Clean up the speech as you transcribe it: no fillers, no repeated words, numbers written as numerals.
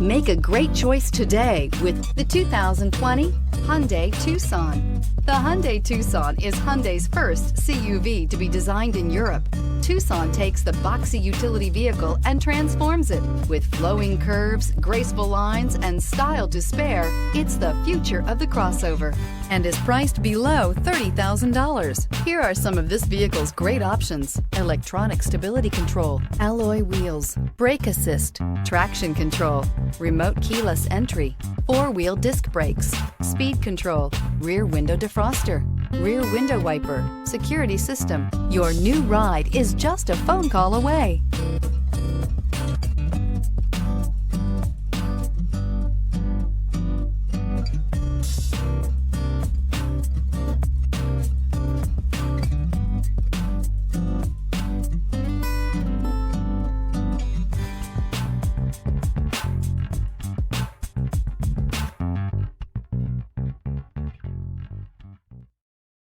Make a great choice today with the 2020 Hyundai Tucson. The Hyundai Tucson is Hyundai's first CUV to be designed in Europe. Tucson takes the boxy utility vehicle and transforms it. With flowing curves, graceful lines, and style to spare, it's the future of the crossover and is priced below $30,000. Here are some of this vehicle's great options: electronic stability control, alloy wheels, brake assist, traction control, remote keyless entry, four-wheel disc brakes, speed control, rear window defroster, rear window wiper, security system. Your new ride is just a phone call away.